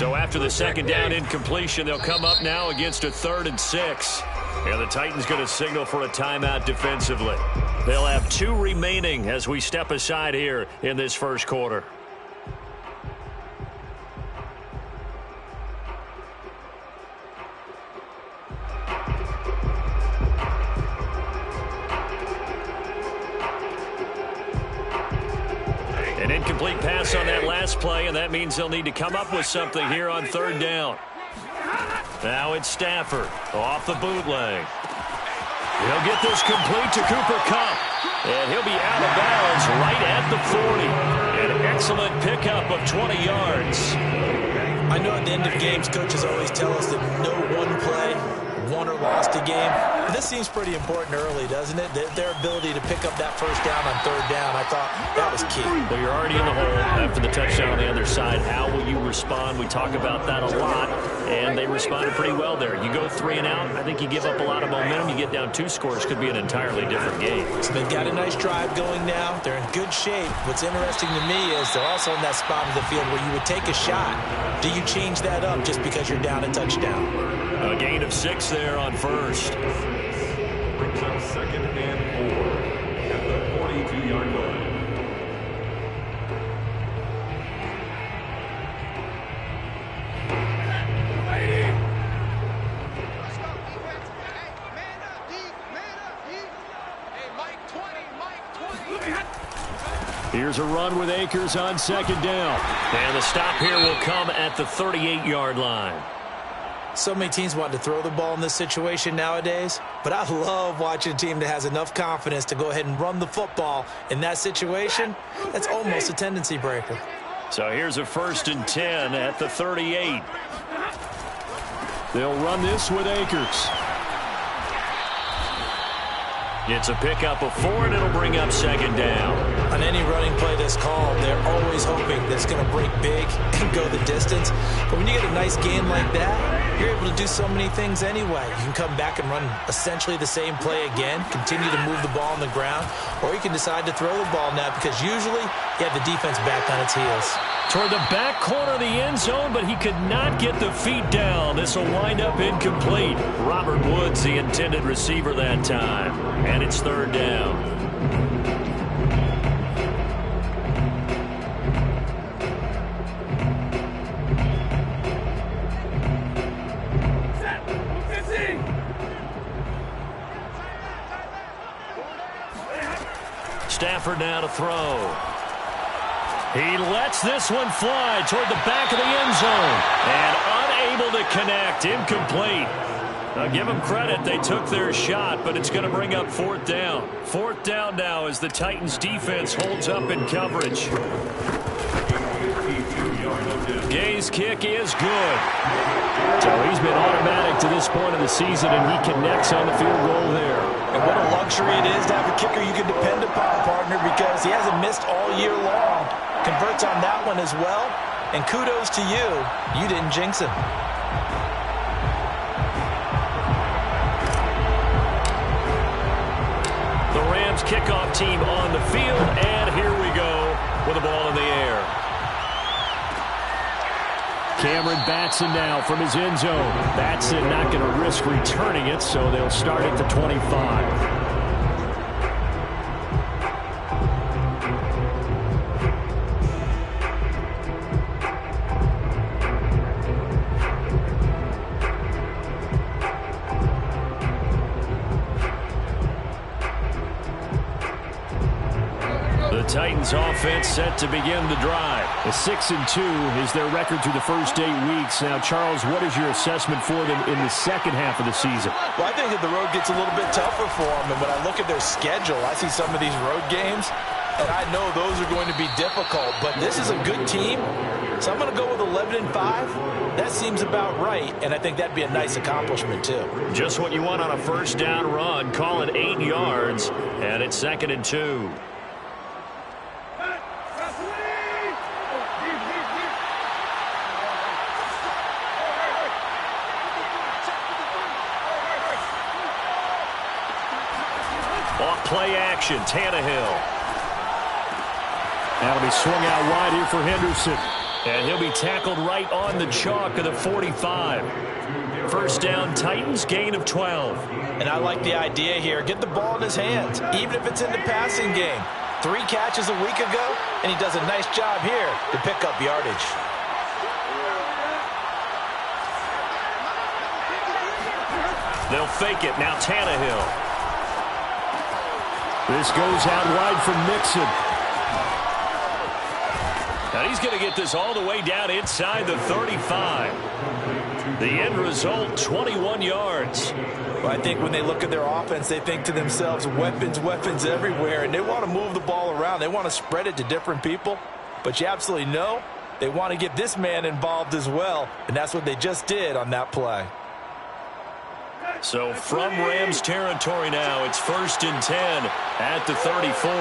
So after the second down incompletion, they'll come up now against a 3rd and 6. And the Titans going to signal for a timeout defensively. They'll have 2 remaining as we step aside here in this first quarter. An incomplete pass on that last play, and that means they'll need to come up with something here on 3rd down. Now it's Stafford off the bootleg. He'll get this complete to Cooper Kupp, and he'll be out of bounds right at the 40. An excellent pickup of 20 yards. I know at the end of games, coaches always tell us that no one play won or lost a game. But this seems pretty important early, doesn't it? Their ability to pick up that first down on 3rd down, I thought that was key. Well, you're already in the hole after the touchdown on the other side. How will you respond? We talk about that a lot, and they responded pretty well there. You go 3 and out, I think you give up a lot of momentum. You get down 2 scores, could be an entirely different game. So they've got a nice drive going now. They're in good shape. What's interesting to me is they're also in that spot of the field where you would take a shot. Do you change that up just because you're down a touchdown? A gain of 6 there on first. Brings up 2nd and 4 at the 42-yard line. Here's a run with Akers on 2nd down. And the stop here will come at the 38-yard line. So many teams want to throw the ball in this situation nowadays, but I love watching a team that has enough confidence to go ahead and run the football in that situation. That's almost a tendency breaker. So here's a 1st and 10 at the 38. They'll run this with Akers. It's a pickup of 4, and it'll bring up 2nd down. On any running play that's called, they're always hoping that it's going to break big and go the distance. But when you get a nice game like that, you're able to do so many things anyway. You can come back and run essentially the same play again, continue to move the ball on the ground, or you can decide to throw the ball now because usually you have the defense back on its heels. Toward the back corner of the end zone, but he could not get the feet down. This will wind up incomplete. Robert Woods, the intended receiver that time. And it's 3rd down. Stafford now to throw. He lets this one fly toward the back of the end zone. And unable to connect. Incomplete. Now give them credit. They took their shot, but it's going to bring up 4th down. 4th down now as the Titans defense holds up in coverage. Gay's kick is good. So he's been automatic to this point of the season, and he connects on the field goal there. And what a luxury it is to have a kicker you can depend upon, partner, because he hasn't missed all year long. Converts on that one as well. And kudos to you. You didn't jinx him. The Rams kickoff team on the field, and here we go with the ball in the air. Cameron Batson now from his end zone. Batson not going to risk returning it, so they'll start at the 25. The Titans offense set to begin the drive. A 6-2 is their record through the first 8 weeks. Now, Charles, what is your assessment for them in the second half of the season? Well, I think that the road gets a little bit tougher for them. And when I look at their schedule, I see some of these road games, and I know those are going to be difficult. But this is a good team, so I'm going to go with 11-5. That seems about right, and I think that'd be a nice accomplishment, too. Just what you want on a first down run. Call it 8 yards, and it's 2nd and 2. Play action, Tannehill. That'll be swung out wide here for Henderson. And he'll be tackled right on the chalk of the 45. First down, Titans, gain of 12. And I like the idea here. Get the ball in his hands, even if it's in the passing game. 3 catches a week ago, and he does a nice job here to pick up yardage. They'll fake it. Now Tannehill. This goes out wide from Mixon. Now he's going to get this all the way down inside the 35. The end result, 21 yards. Well, I think when they look at their offense, they think to themselves, weapons, weapons everywhere, and they want to move the ball around. They want to spread it to different people, but you absolutely know they want to get this man involved as well, and that's what they just did on that play. So from Rams territory now, it's 1st and 10 at the 34.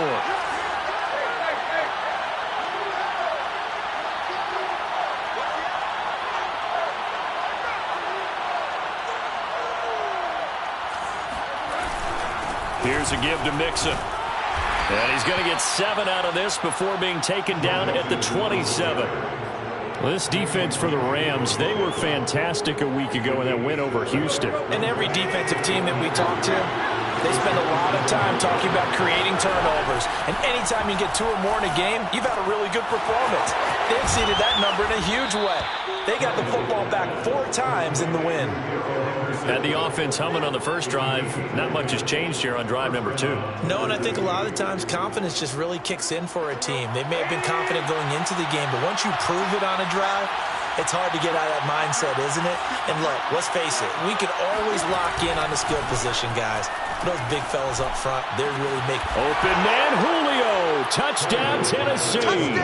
Here's a give to Mixon. And he's going to get 7 out of this before being taken down at the 27. Well, this defense for the Rams, they were fantastic a week ago in that win over Houston. And every defensive team that we talk to, they spend a lot of time talking about creating turnovers. And anytime you get 2 or more in a game, you've had a really good performance. They exceeded that number in a huge way. They got the football back 4 times in the win. Had the offense humming on the first drive. Not much has changed here on drive number 2. No, and I think a lot of the times confidence just really kicks in for a team. They may have been confident going into the game, but once you prove it on a drive, it's hard to get out of that mindset, isn't it? And look, let's face it, we can always lock in on the skill position, guys. Those big fellas up front, they're really making... Open man, Julio. Touchdown, Tennessee.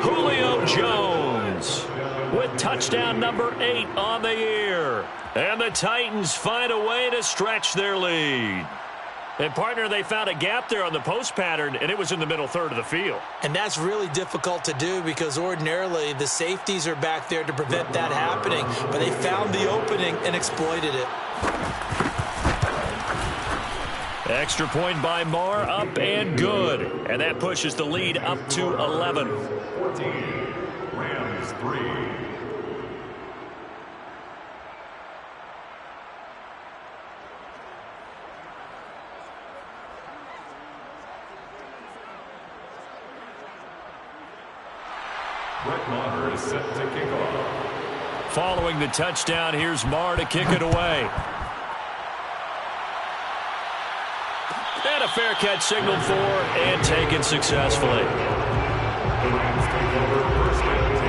Julio Jones with touchdown number 8 on the year. And the Titans find a way to stretch their lead. And, partner, they found a gap there on the post pattern, and it was in the middle third of the field. And that's really difficult to do because ordinarily the safeties are back there to prevent that happening. But they found the opening and exploited it. Extra point by Marr, up and good. And that pushes the lead up to 11. 14, Rams 3. Brett Maher is set to kick off. Following the touchdown, here's Marr to kick it away. And a fair catch signaled for and taken successfully. The Rams take over 1st and 10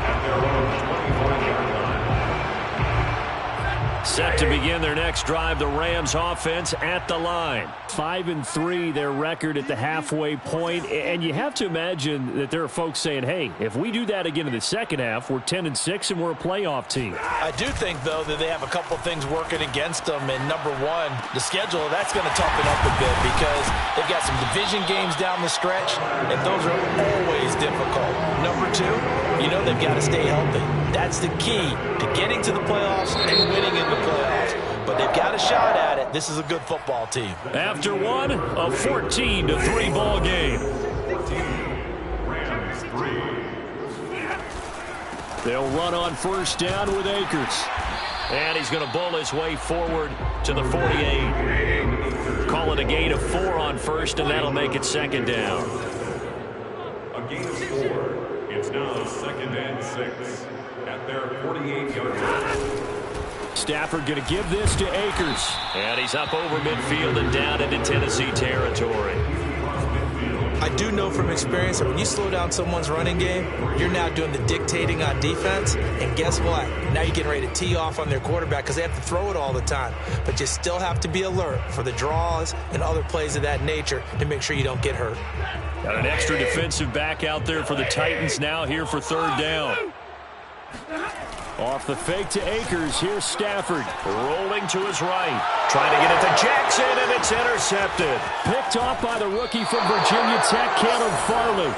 at their own 25-yard line. Set to begin their next drive, the Rams offense at the line. 5-3, their record at the halfway point. And you have to imagine that there are folks saying, hey, if we do that again in the second half, we're 10-6 and we're a playoff team. I do think, though, that they have a couple things working against them. And number one, the schedule, that's going to toughen up a bit because they've got some division games down the stretch, and those are always difficult. Number two, you know they've got to stay healthy. That's the key to getting to the playoffs and winning in the playoffs. But they've got a shot at it. This is a good football team. After one, a 14-3 ball game. 14, Rams 3. They'll run on first down with Akers. And he's going to bull his way forward to the 48. Call it a gain of 4 on first, and that'll make it second down. A gain of 4. It's now 2nd and 6 at their 48-yard line. Stafford going to give this to Akers. And he's up over midfield and down into Tennessee territory. I do know from experience that when you slow down someone's running game, you're now doing the dictating on defense. And guess what? Now you're getting ready to tee off on their quarterback because they have to throw it all the time. But you still have to be alert for the draws and other plays of that nature to make sure you don't get hurt. Got an extra defensive back out there for the Titans now here for third down. Off the fake to Akers. Here's Stafford. Rolling to his right. Trying to get it to Jackson, and it's intercepted. Picked off by the rookie from Virginia Tech, Caleb Farley.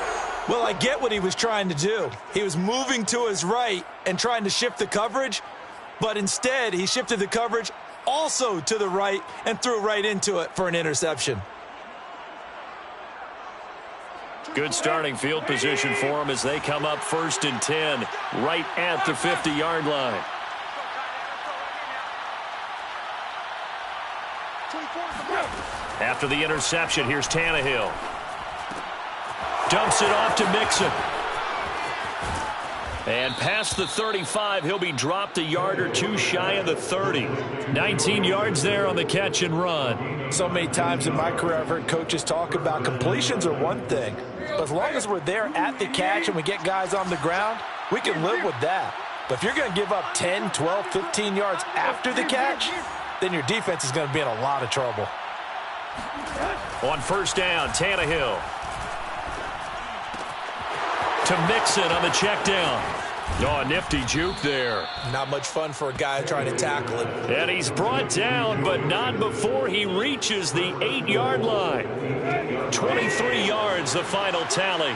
Well, I get what he was trying to do. He was moving to his right and trying to shift the coverage, but instead he shifted the coverage also to the right and threw right into it for an interception. Good starting field position for them as they come up 1st and 10 right at the 50-yard line. After the interception, here's Tannehill. Dumps it off to Mixon. And past the 35, he'll be dropped a yard or two shy of the 30. 19 yards there on the catch and run. So many times in my career I've heard coaches talk about completions are one thing. But as long as we're there at the catch and we get guys on the ground, we can live with that. But if you're going to give up 10, 12, 15 yards after the catch, then your defense is going to be in a lot of trouble. On 1st down, Tannehill. To Mixon on the check down. Oh, a nifty juke there. Not much fun for a guy trying to tackle him. And he's brought down, but not before he reaches the 8-yard line. 23 yards, the final tally.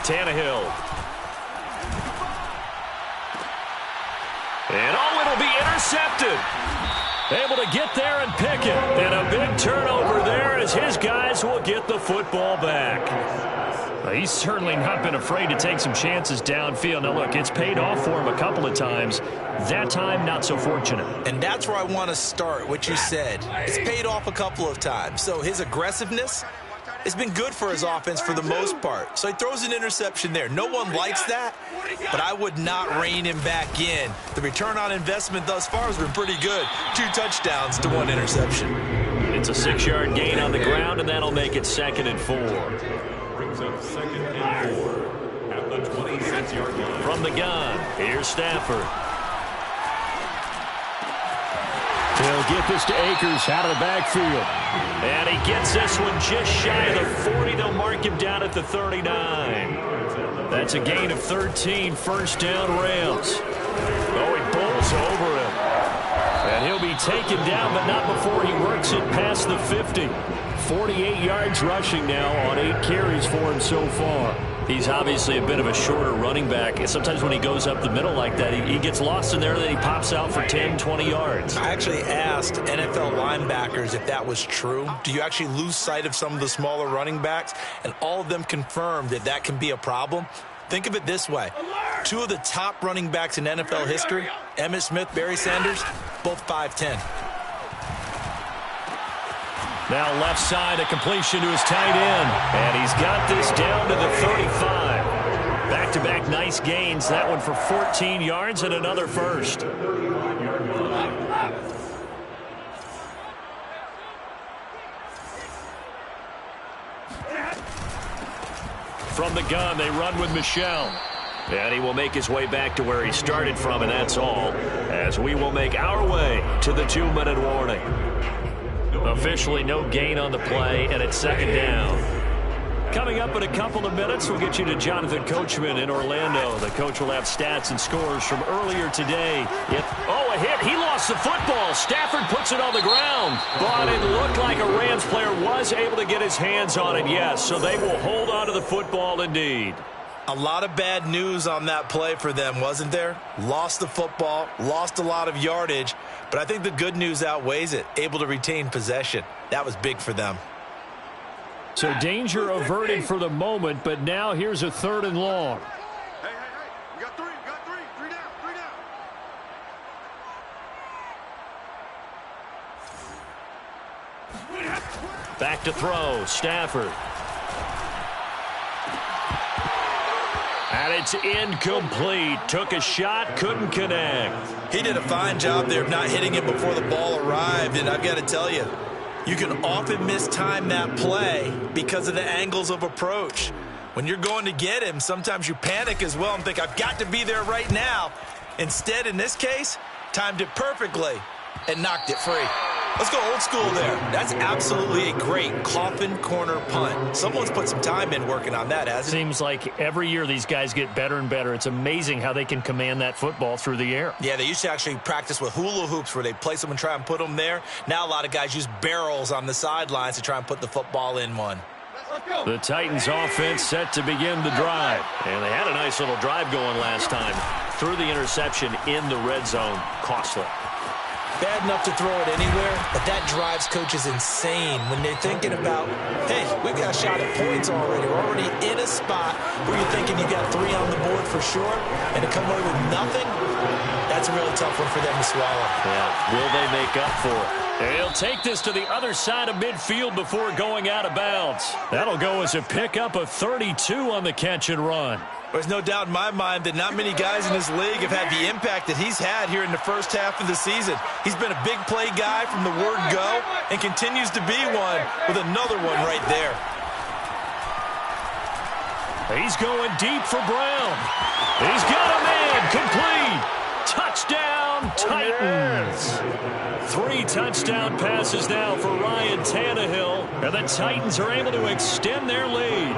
Tannehill. And oh, it'll be intercepted. Able to get there and pick it. And a big turnover there as his guys will get the football back. He's certainly not been afraid to take some chances downfield. Now, look, it's paid off for him a couple of times. That time, not so fortunate. And that's where I want to start, what you said. It's paid off a couple of times. So his aggressiveness has been good for his offense for the most part. So he throws an interception there. No one likes that, but I would not rein him back in. The return on investment thus far has been pretty good. 2 touchdowns to 1 interception. It's a 6-yard gain on the ground, and that'll make it 2nd and 4. Brings up 2nd and 4 at the 26-yard line. From the gun, here's Stafford. He'll get this to Akers out of the backfield. And he gets this one just shy of the 40. They'll mark him down at the 39. That's a gain of 13, 1st down Rams. Oh, he bowls over him. And he'll be taken down, but not before he works it past the 50. 48 yards rushing now on 8 carries for him so far. He's obviously a bit of a shorter running back. Sometimes when he goes up the middle like that, he gets lost in there, and then he pops out for 10, 20 yards. I actually asked NFL linebackers if that was true. Do you actually lose sight of some of the smaller running backs? And all of them confirmed that that can be a problem. Think of it this way. 2 of the top running backs in NFL history, Emmitt Smith, Barry Sanders, both 5'10". Now left side, a completion to his tight end. And he's got this down to the 35. Back-to-back nice gains. That one for 14 yards and another first. From the gun, they run with Michel. And he will make his way back to where he started from, and that's all. As we will make our way to the 2-minute warning. Officially no gain on the play, and it's 2nd down. Coming up in a couple of minutes, we'll get you to Jonathan Coachman in Orlando. The coach will have stats and scores from earlier today. Oh, a hit. He lost the football. Stafford puts it on the ground. But it looked like a Rams player was able to get his hands on it, yes. So they will hold on to the football indeed. A lot of bad news on that play for them, wasn't there? Lost the football, lost a lot of yardage, but I think the good news outweighs it. Able to retain possession. That was big for them. So danger averted for the moment, but now here's a 3rd and long. Hey, you got 3, three down. Back to throw, Stafford. And it's incomplete. Took a shot, couldn't connect. He did a fine job there of not hitting it before the ball arrived, and I've got to tell you, you can often mistime that play because of the angles of approach. When you're going to get him, sometimes you panic as well and think, I've got to be there right now. Instead, in this case, timed it perfectly and knocked it free. Let's go old school there. That's absolutely a great coffin corner punt. Someone's put some time in working on that, hasn't it? Seems like every year these guys get better and better. It's amazing how they can command that football through the air. Yeah, they used to actually practice with hula hoops where they place them and try and put them there. Now a lot of guys use barrels on the sidelines to try and put the football in one. The Titans offense set to begin the drive. And they had a nice little drive going last time. Threw the interception in the red zone. Costly. Bad enough to throw it anywhere, but that drives coaches insane when they're thinking about, hey, we've got a shot at points already. We're already in a spot where you're thinking you got 3 on the board for sure, and to come away with nothing, that's a really tough one for them to swallow. Yeah, will they make up for it? He'll take this to the other side of midfield before going out of bounds. That'll go as a pickup of 32 on the catch and run. There's no doubt in my mind that not many guys in this league have had the impact that he's had here in the first half of the season. He's been a big play guy from the word go and continues to be one with another one right there. He's going deep for Brown. He's got a man complete. Touchdown, Titans. 3 touchdown passes now for Ryan Tannehill, and the Titans are able to extend their lead.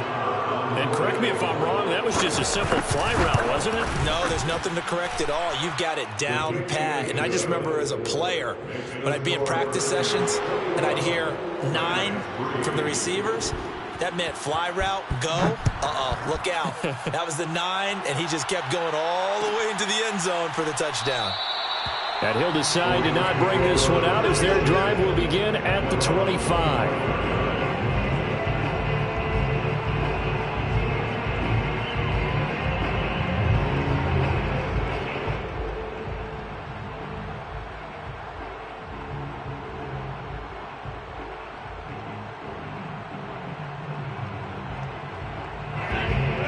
And correct me if I'm wrong, that was just a simple fly route, wasn't it? No, there's nothing to correct at all. You've got it down pat. And I just remember as a player, when I'd be in practice sessions and I'd hear 9 from the receivers, that meant fly route, go, look out. That was the 9, and he just kept going all the way into the end zone for the touchdown. And he'll decide to not bring this one out as their drive will begin at the 25.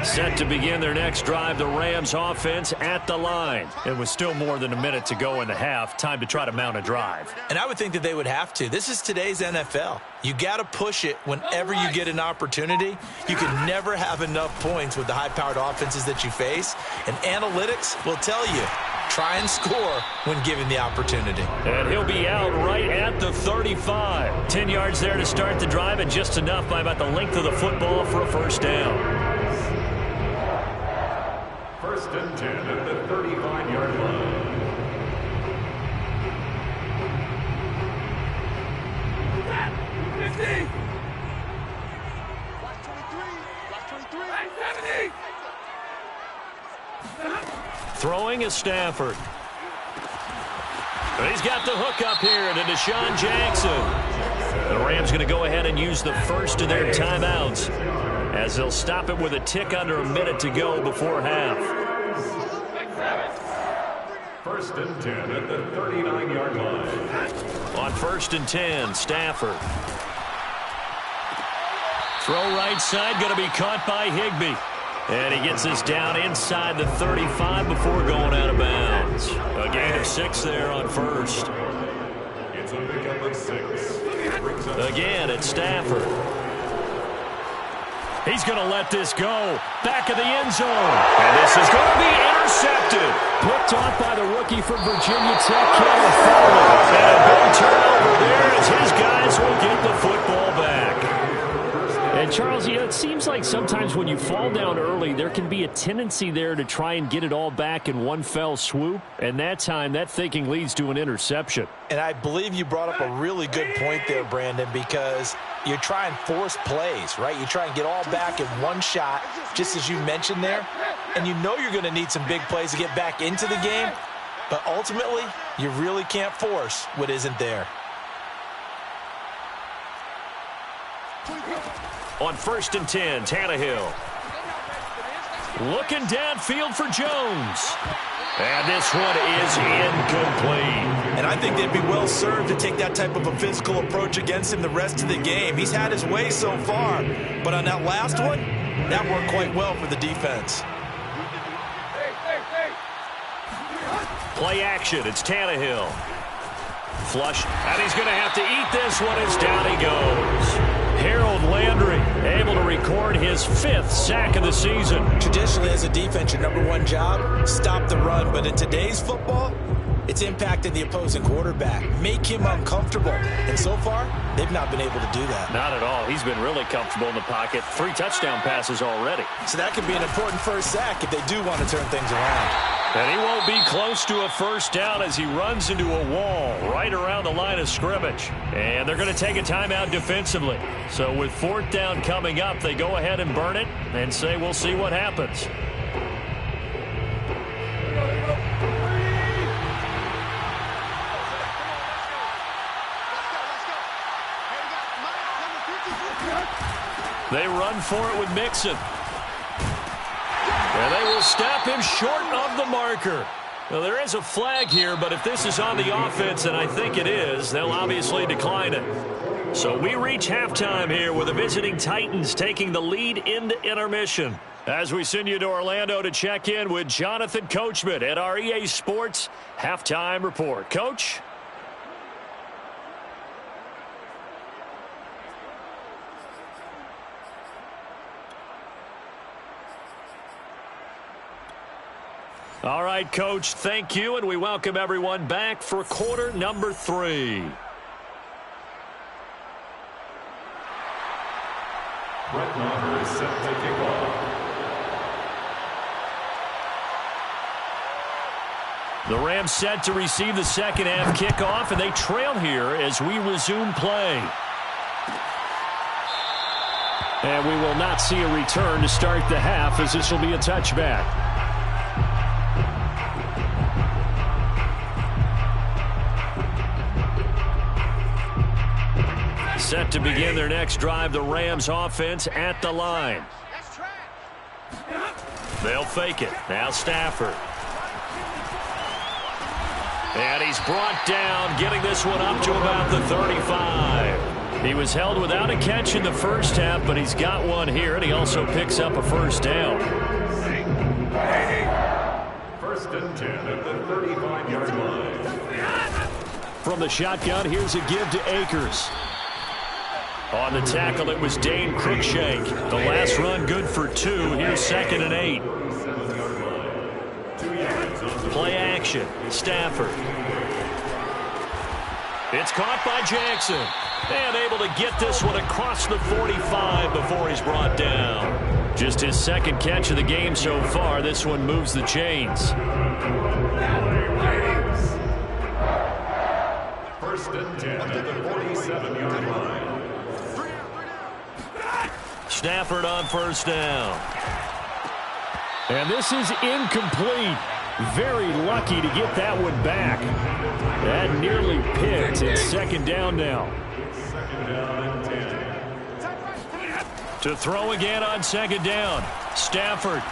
Set to begin their next drive, the Rams offense at the line. It was still more than a minute to go in the half. Time to try to mount a drive. And I would think that they would have to. This is today's NFL. You got to push it whenever you get an opportunity. You can never have enough points with the high-powered offenses that you face. And analytics will tell you, try and score when given the opportunity. And he'll be out right at the 35. 10 yards there to start the drive, and just enough by about the length of the football for a first down. First and 10 at the 35-yard line. Throwing is Stafford. He's got the hook up here to Deshaun Jackson. The Rams going to go ahead and use the first of their timeouts, as they'll stop it with a tick under a minute to go before half. First and 10 at the 39-yard line. On first and 10, Stafford. Throw right side, going to be caught by Higbee. And he gets this down inside the 35 before going out of bounds. A gain of 6 there on first. It's a pickup of 6. Again, it's Stafford. He's going to let this go. Back of the end zone. And this is going to be intercepted. Picked off by the rookie from Virginia Tech, Kevin Fowler. And a big turnover there as his guys will get the football back. And, Charles, you know, it seems like sometimes when you fall down early, there can be a tendency there to try and get it all back in one fell swoop. And that time, that thinking leads to an interception. And I believe you brought up a really good point there, Brandon, because you try and force plays, right? You try and get all back in one shot, just as you mentioned there. And you know you're going to need some big plays to get back into the game. But ultimately, you really can't force what isn't there. On first and 10, Tannehill. Looking downfield for Jones. And this one is incomplete. And I think they'd be well served to take that type of a physical approach against him the rest of the game. He's had his way so far. But on that last one, that worked quite well for the defense. Play action. It's Tannehill. Flush. And he's going to have to eat this one as down he goes. Harold Landry able to record his 5th sack of the season. Traditionally, as a defense, your #1 job, stop the run. But in today's football, it's impacted the opposing quarterback. Make him uncomfortable. And so far, they've not been able to do that. Not at all. He's been really comfortable in the pocket. 3 touchdown passes already. So that could be an important first sack if they do want to turn things around. And he won't be close to a first down as he runs into a wall right around the line of scrimmage. And they're going to take a timeout defensively. So with 4th down coming up, they go ahead and burn it and say we'll see what happens. They run for it with Mixon. And they will stop him short of the marker. Well, there is a flag here, but if this is on the offense, and I think it is, they'll obviously decline it. So we reach halftime here with the visiting Titans taking the lead into intermission. As we send you to Orlando to check in with Jonathan Coachman at our EA Sports Halftime Report. Coach? All right, Coach, thank you, and we welcome everyone back for quarter number 3. Brett Maher is set to kick off. The Rams set to receive the second half kickoff, and they trail here as we resume play. And we will not see a return to start the half as this will be a touchback. Set to begin their next drive, the Rams offense at the line. They'll fake it. Now Stafford. And he's brought down, getting this one up to about the 35. He was held without a catch in the first half, but he's got one here, and he also picks up a first down. 1st and 10 at the 35-yard line. From the shotgun, here's a give to Akers. On the tackle, it was Dane Cruikshank. The last run good for 2. Here's 2nd and 8. Play action. Stafford. It's caught by Jackson. And able to get this one across the 45 before he's brought down. Just his 2nd catch of the game so far. This one moves the chains. 1st and 10 at the 47-yard line. Stafford on first down. And this is incomplete. Very lucky to get that one back. That nearly picked. It's 2nd down now. 2nd down and 10. To throw again on 2nd down. Stafford.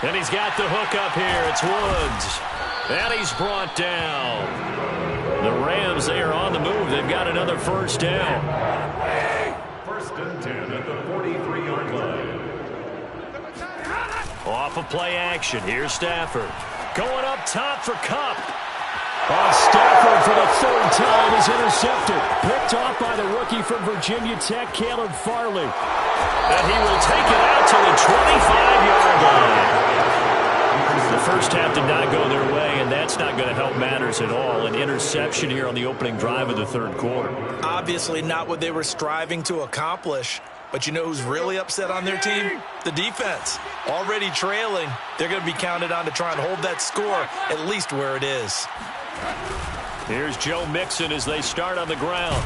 And he's got the hook up here. It's Woods. And he's brought down. The Rams, they are on the move. They've got another first down. 1st and 10 at the 43-yard line. Off of play action. Here's Stafford. Going up top for Kupp. Stafford for the 3rd time is intercepted. Picked off by the rookie from Virginia Tech, Caleb Farley. And he will take it out to the 25-yard line. The first half did not go their way, and that's not going to help matters at all. An interception here on the opening drive of the 3rd quarter. Obviously not what they were striving to accomplish. But you know who's really upset on their team? The defense. Already trailing. They're going to be counted on to try and hold that score at least where it is. Here's Joe Mixon as they start on the ground.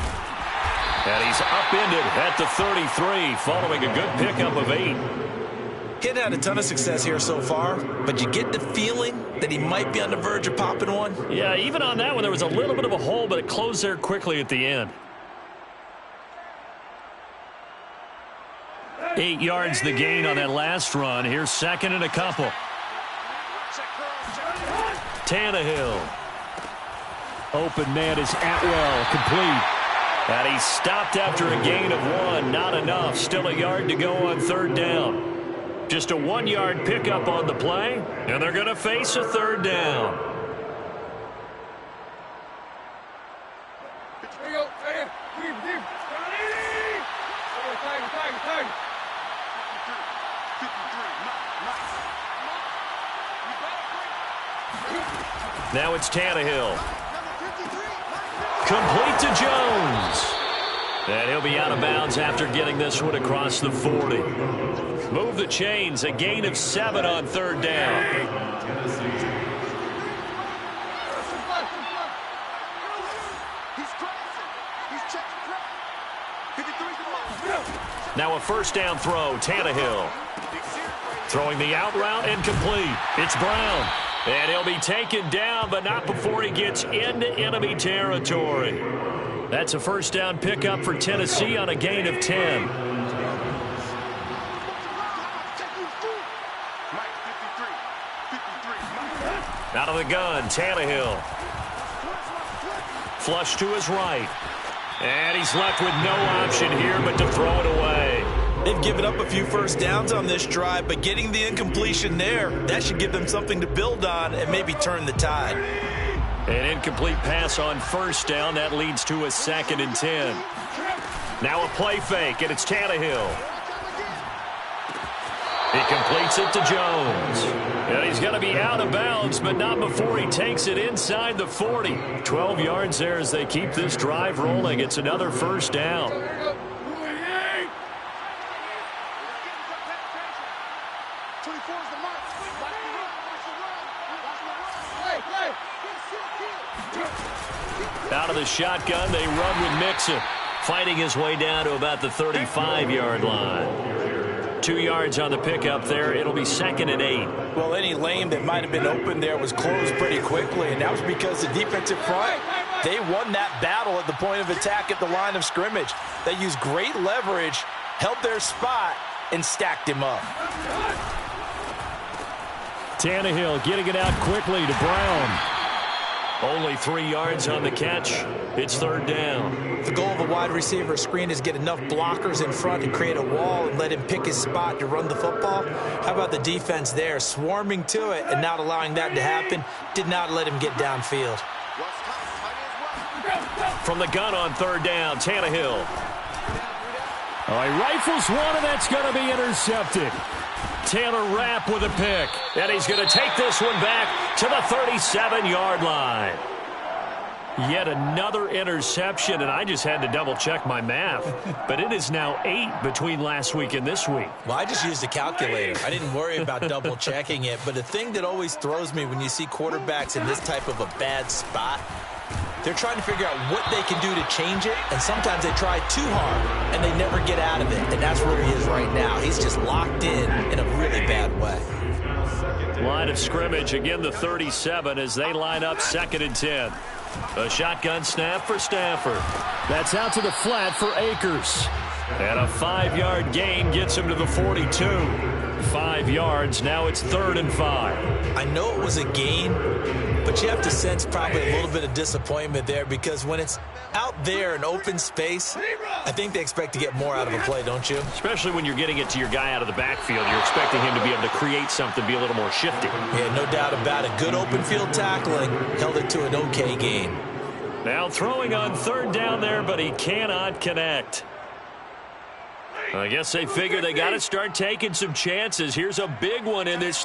And he's upended at the 33 following a good pickup of 8. He hadn't had a ton of success here so far, but you get the feeling that he might be on the verge of popping one. Yeah, even on that one, there was a little bit of a hole, but it closed there quickly at the end. 8 yards the gain on that last run. Here's 2nd and a couple. Tannehill. Open man is Atwell, complete. And he stopped after a gain of 1. Not enough. Still a yard to go on 3rd down. Just a 1-yard pickup on the play, and they're going to face a 3rd down. Now it's Tannehill. Complete to Jones. And he'll be out of bounds after getting this one across the 40. Move the chains, a gain of 7 on 3rd down. Now a first down throw, Tannehill. Throwing the out route and complete. It's Brown. And he'll be taken down, but not before he gets into enemy territory. That's a first down pickup for Tennessee on a gain of 10. Out of the gun, Tannehill. Flush to his right. And he's left with no option here but to throw it away. They've given up a few first downs on this drive, but getting the incompletion there, that should give them something to build on and maybe turn the tide. An incomplete pass on first down. That leads to a 2nd and 10. Now a play fake, and it's Tannehill. He completes it to Jones. And he's going to be out of bounds, but not before he takes it inside the 40. 12 yards there as they keep this drive rolling. It's another first down. Out of the shotgun, they run with Mixon, fighting his way down to about the 35-yard line. 2 yards on the pickup there. It'll be 2nd and 8. Well, any lane that might have been open there was closed pretty quickly, and that was because the defensive front, they won that battle at the point of attack at the line of scrimmage. They used great leverage, held their spot, and stacked him up. Tannehill getting it out quickly to Brown. Only 3 yards on the catch. It's 3rd down. The goal of a wide receiver screen is get enough blockers in front to create a wall and let him pick his spot to run the football. How about the defense there, swarming to it and not allowing that to happen? Did not let him get downfield. From the gun on 3rd down, Tannehill. Oh, he rifles one, and that's going to be intercepted. Taylor Rapp with a pick. And he's going to take this one back to the 37-yard line. Yet another interception, and I just had to double-check my math. But it is now 8 between last week and this week. Well, I just used a calculator. I didn't worry about double-checking it. But the thing that always throws me when you see quarterbacks in this type of a bad spot, they're trying to figure out what they can do to change it, and sometimes they try too hard, and they never get out of it, and that's where he is right now. He's just locked in a really bad way. Line of scrimmage, again the 37 as they line up 2nd and 10. A shotgun snap for Stafford. That's out to the flat for Akers. And a 5-yard gain gets him to the 42. 5 yards, now it's 3rd and 5. I know it was a gain, but you have to sense probably a little bit of disappointment there because when it's out there in open space, I think they expect to get more out of a play, don't you? Especially when you're getting it to your guy out of the backfield. You're expecting him to be able to create something, be a little more shifty. Yeah, no doubt about it. Good open field tackling, held it to an okay gain. Now throwing on 3rd down there, but he cannot connect. I guess they figure they got to start taking some chances. Here's a big one in this